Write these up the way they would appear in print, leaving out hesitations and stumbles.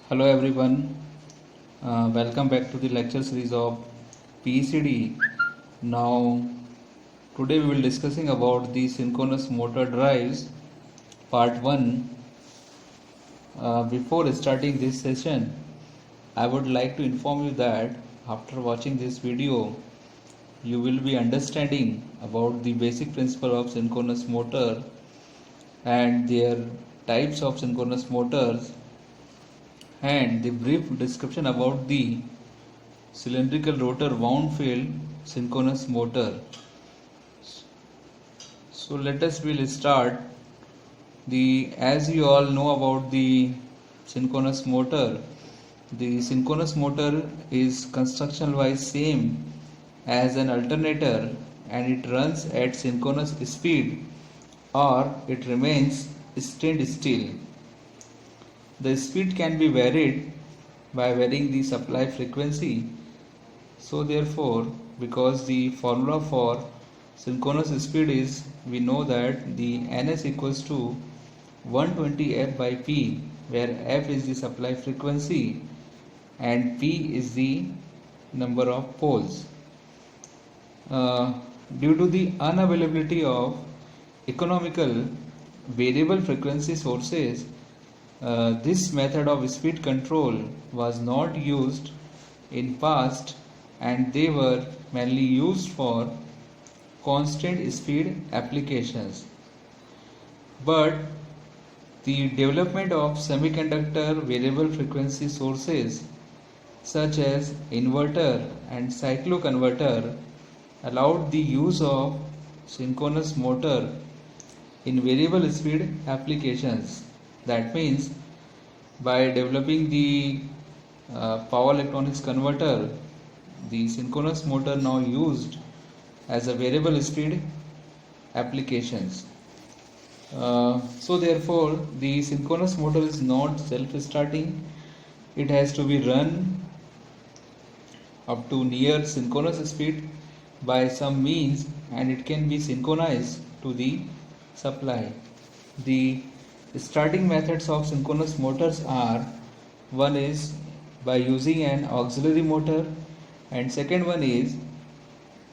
Hello everyone, welcome back to the lecture series of PECD. Now, today we will discussing about the synchronous motor drives part 1. Before starting this session, I would like to inform you that after watching this video, you will be understanding about the basic principle of synchronous motor and their types of synchronous motors and the brief description about the cylindrical rotor wound field synchronous motor. So let us will start the as you all know about the synchronous motor. The synchronous motor is construction wise same as an alternator and it runs at synchronous speed or it remains stand still. The speed can be varied by varying the supply frequency. So therefore, because the formula for synchronous speed is, we know that the ns equals to 120 f by p, where f is the supply frequency and p is the number of poles. Due to the unavailability of economical variable frequency sources, this method of speed control was not used in past and they were mainly used for constant speed applications. But the development of semiconductor variable frequency sources such as inverter and cycloconverter allowed the use of synchronous motor in variable speed applications. That means by developing the power electronics converter, the synchronous motor now used as a variable speed applications. So therefore the synchronous motor is not self-starting. It has to be run up to near synchronous speed by some means and it can be synchronized to the supply. The starting methods of synchronous motors are, one is by using an auxiliary motor and second one is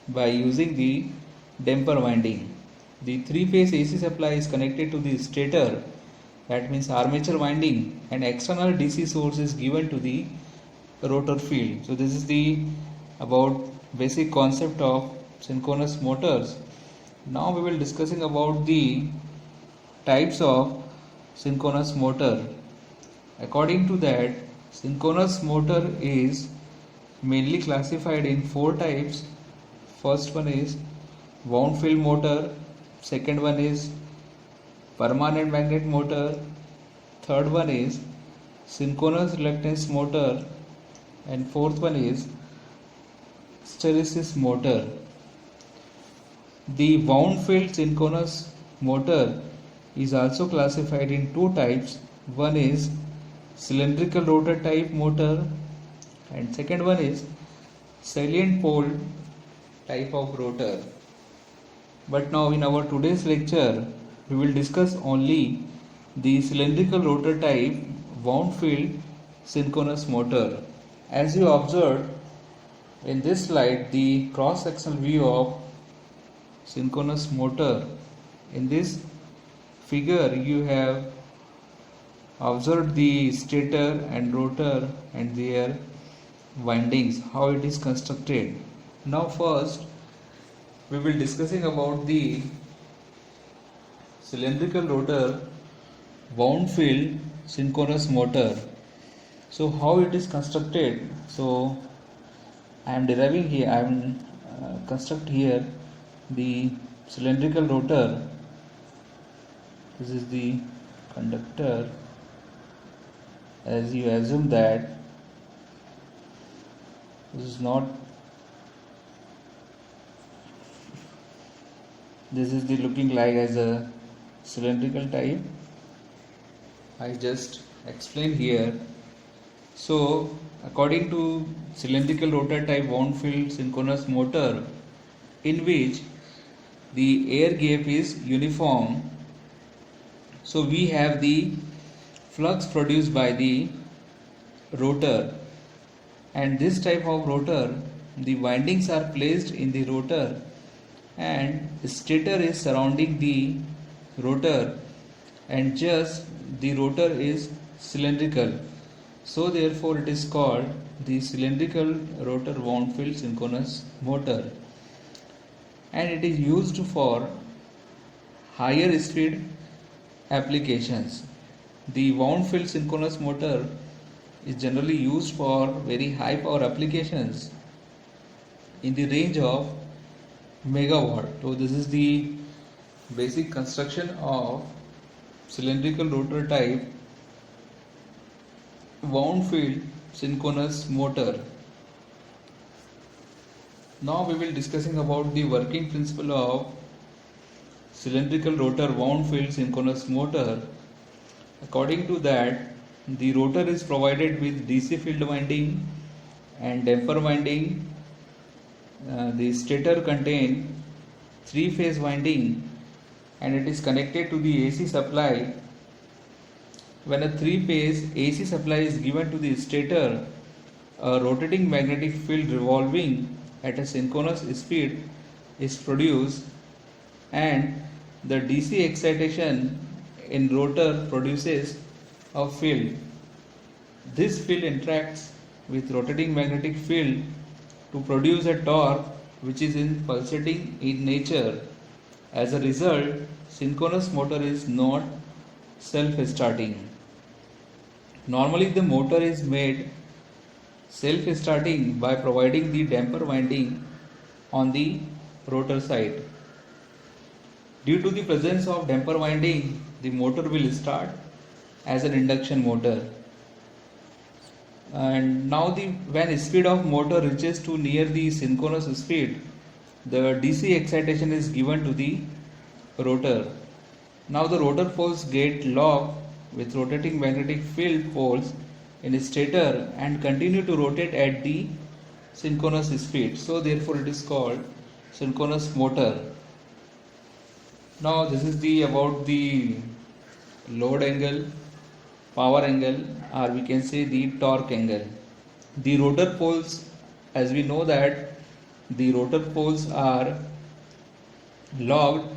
by using the damper winding. The three-phase AC supply is connected to the stator, that means armature winding, and external DC source is given to the rotor field. So this is the about basic concept of synchronous motors. Now we will discussing about the types of synchronous motor. According to that, synchronous motor is mainly classified in four types. First one is wound field motor, second one is permanent magnet motor, third one is synchronous reluctance motor, and fourth one is hysteresis motor. The wound field synchronous motor is also classified in two types. One is cylindrical rotor type motor and second one is salient pole type of rotor. But now in our today's lecture we will discuss only the cylindrical rotor type wound field synchronous motor. As you observed in this slide, the cross sectional view of synchronous motor. In this figure you have observed the stator and rotor and their windings, how it is constructed. Now first we will discussing about the cylindrical rotor wound field synchronous motor. So how it is constructed? So I am deriving here, I am construct here the cylindrical rotor. This is the conductor. As you assume that this is not, this is the looking like as a cylindrical type. I just explained here. So according to cylindrical rotor type wound field synchronous motor, in which the air gap is uniform, so we have the flux produced by the rotor, and this type of rotor, the windings are placed in the rotor and stator is surrounding the rotor, and just the rotor is cylindrical, so therefore it is called the cylindrical rotor wound field synchronous motor, and it is used for higher speed applications. The wound field synchronous motor is generally used for very high power applications in the range of megawatt. So this is the basic construction of cylindrical rotor type wound field synchronous motor. Now we will discussing about the working principle of cylindrical rotor wound field synchronous motor. According to that, the rotor is provided with DC field winding and damper winding. The stator contains three-phase winding and it is connected to the AC supply. When a three-phase AC supply is given to the stator, a rotating magnetic field revolving at a synchronous speed is produced, and the DC excitation in rotor produces a field. This field interacts with rotating magnetic field to produce a torque which is pulsating in nature. As a result, synchronous motor is not self-starting. Normally the motor is made self-starting by providing the damper winding on the rotor side. Due to the presence of damper winding, the motor will start as an induction motor. And now when speed of motor reaches to near the synchronous speed, the DC excitation is given to the rotor. Now the rotor poles get locked with rotating magnetic field poles in stator and continue to rotate at the synchronous speed. So therefore it is called synchronous motor. Now this is about the load angle, power angle, or we can say the torque angle. The rotor poles, as we know that the rotor poles are locked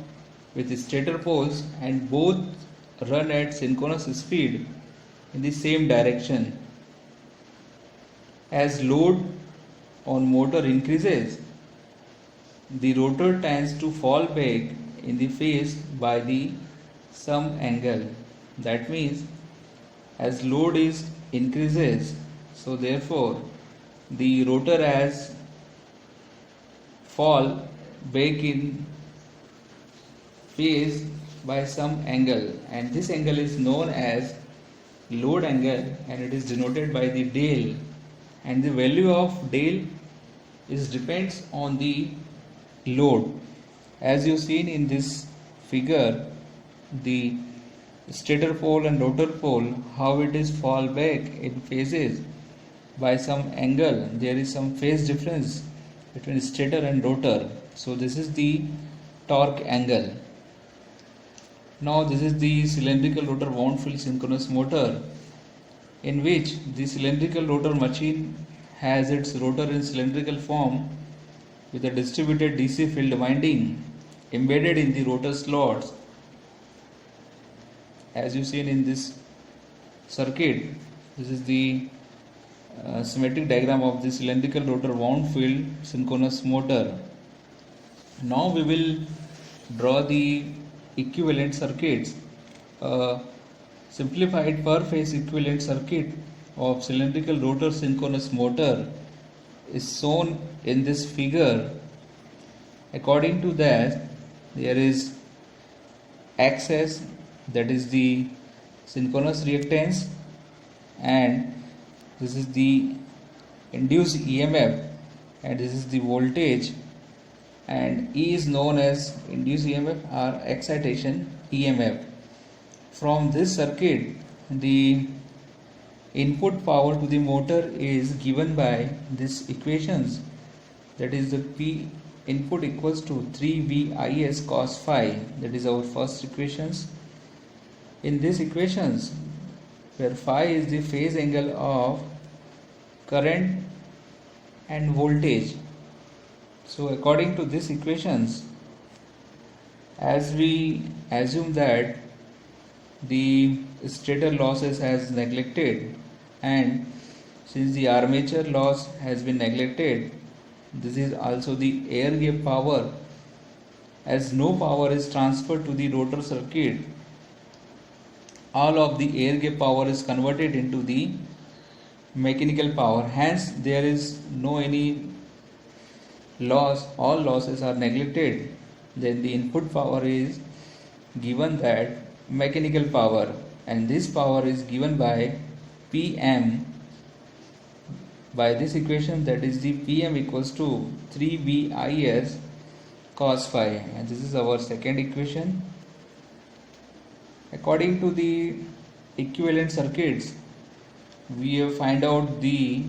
with stator poles and both run at synchronous speed in the same direction. As load on motor increases, the rotor tends to fall back in the phase by some angle. That means as load increases, so therefore the rotor has fall back in phase by some angle, and this angle is known as load angle and it is denoted by the del, and the value of del is depends on the load. As you seen in this figure, the stator pole and rotor pole, how it is fall back in phases by some angle. There is some phase difference between stator and rotor, so this is the torque angle. Now this is the cylindrical rotor wound field synchronous motor, in which the cylindrical rotor machine has its rotor in cylindrical form with a distributed DC field winding embedded in the rotor slots. As you seen in this circuit, this is the schematic diagram of the cylindrical rotor wound field synchronous motor. Now we will draw the equivalent circuits. Simplified per phase equivalent circuit of cylindrical rotor synchronous motor is shown in this figure. According to that, there is axis, that is the synchronous reactance, and this is the induced EMF, and this is the voltage, and E is known as induced EMF or excitation EMF. From this circuit, the input power to the motor is given by these equations, that is the P input equals to 3VIS cos phi, that is our first equations. In these equations, where phi is the phase angle of current and voltage. So according to these equations, as we assume that the stator losses has neglected, and since the armature loss has been neglected, this is also the air gap power. As no power is transferred to the rotor circuit, all of the air gap power is converted into the mechanical power. Hence there is no any loss, all losses are neglected. Then the input power is given that mechanical power, and this power is given by Pm by this equation, that is the Pm equals to 3VIS cos phi, and this is our second equation. According to the equivalent circuits, we have find out the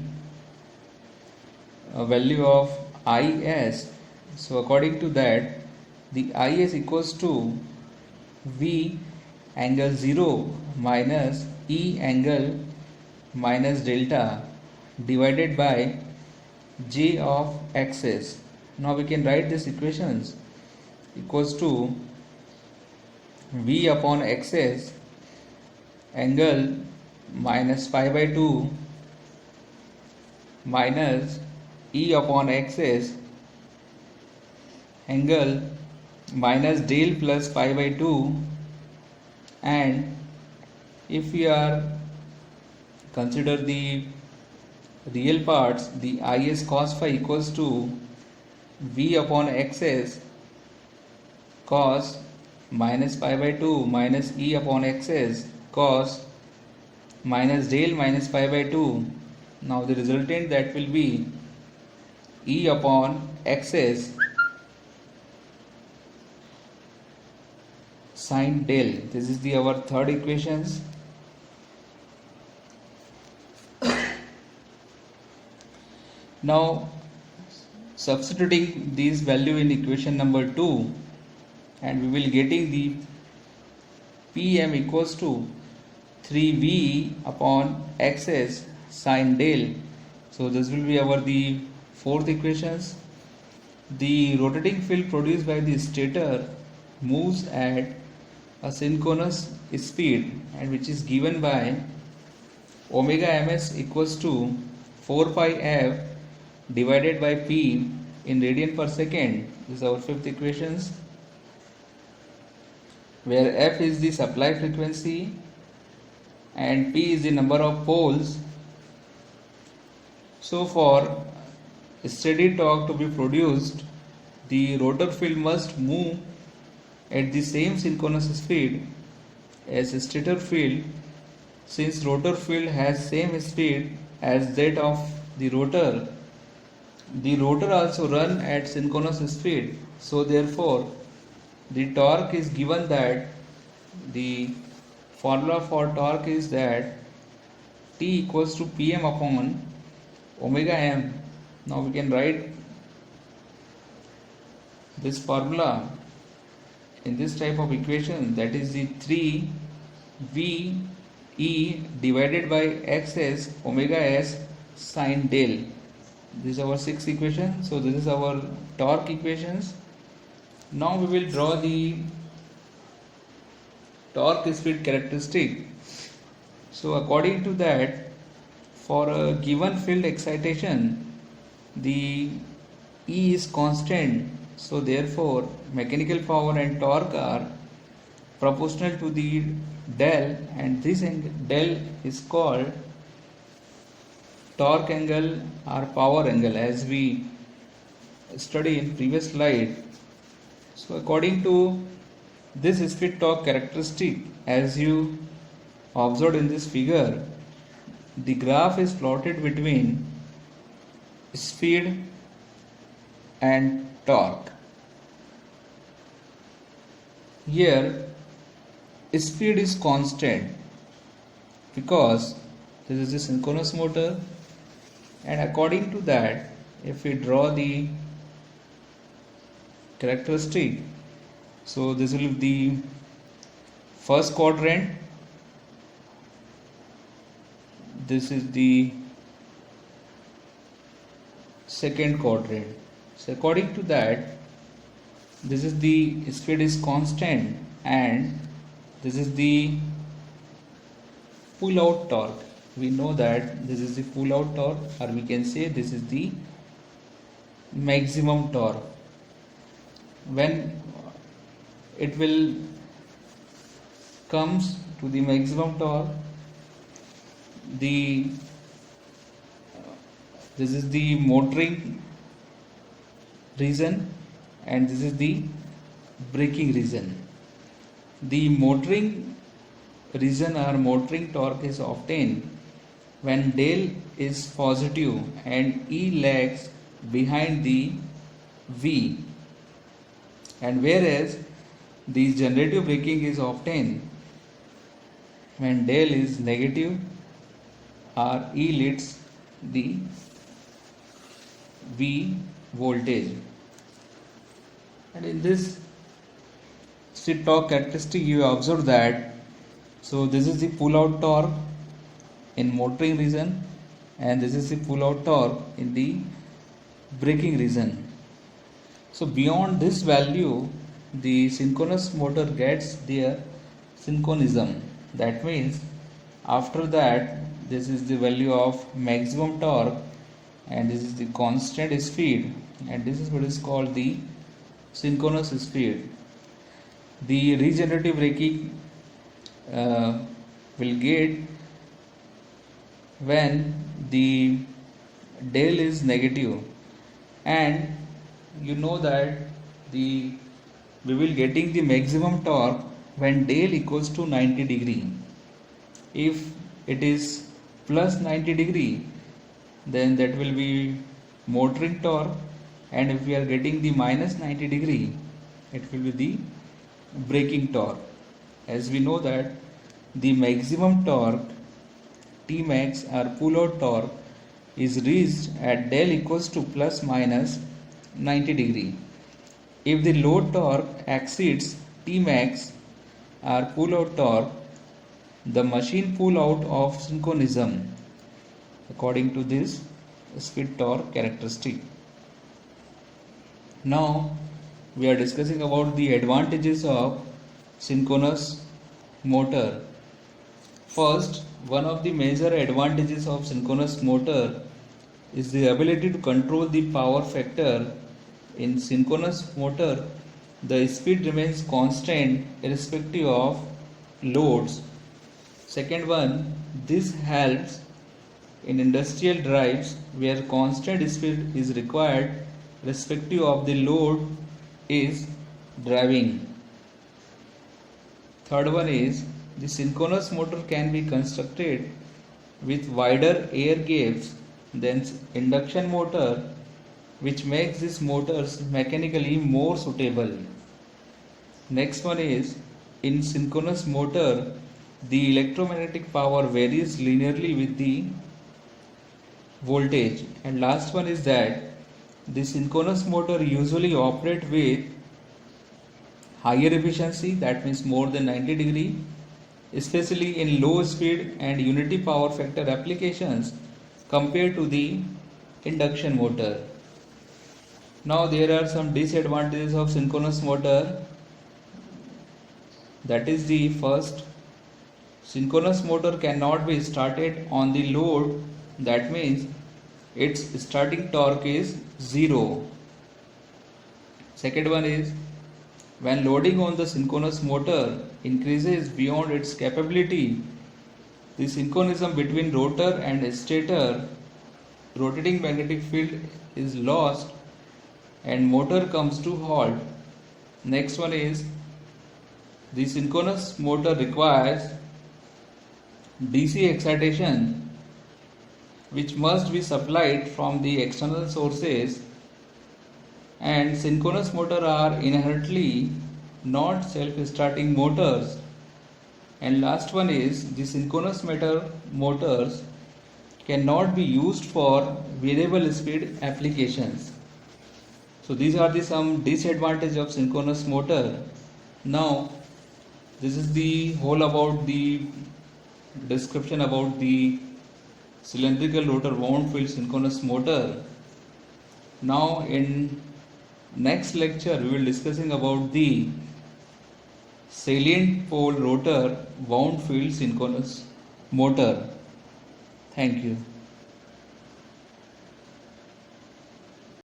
value of Is. So according to that, the Is equals to V angle 0 minus E angle minus delta divided by J of xs. Now we can write these equations equals to V upon xs angle minus pi by 2 minus E upon xs angle minus del plus pi by 2, and if we are consider the real parts, the Is cos phi equals to V upon xs cos minus pi by 2 minus E upon xs cos minus del minus pi by 2. Now the resultant, that will be E upon xs sin del. This is the our third equations. Now substituting these value in equation number 2, and we will getting the Pm equals to 3V upon xs sin del. So this will be our the fourth equations. The rotating field produced by the stator moves at a synchronous speed, and which is given by omega ms equals to 4 pi f divided by p in radian per second. This is our fifth equations, where f is the supply frequency and p is the number of poles. So for steady torque to be produced, the rotor field must move at the same synchronous speed as stator field. Since rotor field has same speed as that of the rotor also run at synchronous speed. So therefore the torque is given that the formula for torque is that T equals to Pm upon omega m. Now we can write this formula in this type of equation, that is the 3 VE divided by xs omega s sin del. This is our sixth equation. So this is our torque equations. Now we will draw the torque speed characteristic. So according to that, for a given field excitation, the E is constant. So therefore mechanical power and torque are proportional to the del, and this del is called torque angle or power angle, as we studied in previous slide. So according to this speed torque characteristic, as you observed in this figure, the graph is plotted between speed and torque. Here speed is constant because this is a synchronous motor, and according to that, if we draw the characteristic, so this will be the first quadrant, this is the second quadrant. So according to that, this is the speed is constant and this is the pull out torque. We know that this is the pull out torque, or we can say this is the maximum torque. When it will comes to the maximum torque, the this is the motoring region and this is the braking region. The motoring region or motoring torque is obtained when del is positive and E lags behind the V, and whereas the generative braking is obtained when del is negative or E leads the V voltage. And in this speed torque characteristic, you observe that, so this is the pull out torque in motoring region and this is the pull out torque in the braking region. So beyond this value, the synchronous motor gets their synchronism. That means after that, this is the value of maximum torque and this is the constant speed, and this is what is called the synchronous speed. The regenerative braking will get when the del is negative, and you know that we will getting the maximum torque when del equals to 90 degree. If it is plus 90 degree, then that will be motoring torque, and if we are getting the minus 90 degree, it will be the braking torque. As we know that the maximum torque Tmax or pull out torque is reached at del equals to plus minus 90 degree. If the load torque exceeds Tmax or pull out torque, the machine pull out of synchronism according to this speed torque characteristic. Now we are discussing about the advantages of synchronous motor. First, one of the major advantages of synchronous motor is the ability to control the power factor. In synchronous motor, the speed remains constant irrespective of loads. Second one, this helps in industrial drives where constant speed is required irrespective of the load is driving. Third one is the synchronous motor can be constructed with wider air gaps than induction motor, which makes these motors mechanically more suitable. Next one is, in synchronous motor, the electromagnetic power varies linearly with the voltage. And last one is that the synchronous motor usually operate with higher efficiency, that means more than 90 degree, especially in low speed and unity power factor applications compared to the induction motor. Now there are some disadvantages of synchronous motor. That is the first, synchronous motor cannot be started on the load, that means its starting torque is 0. Second one is, when loading on the synchronous motor increases beyond its capability, the synchronism between rotor and stator rotating magnetic field is lost and motor comes to halt. Next one is, the synchronous motor requires DC excitation which must be supplied from the external sources, and synchronous motor are inherently not self-starting motors. And last one is, the synchronous motors cannot be used for variable speed applications. So these are the some disadvantages of synchronous motor. Now this is the whole about the description about the cylindrical rotor wound field synchronous motor. Now in next lecture we will discussing about the salient pole rotor wound field synchronous motor. Thank you.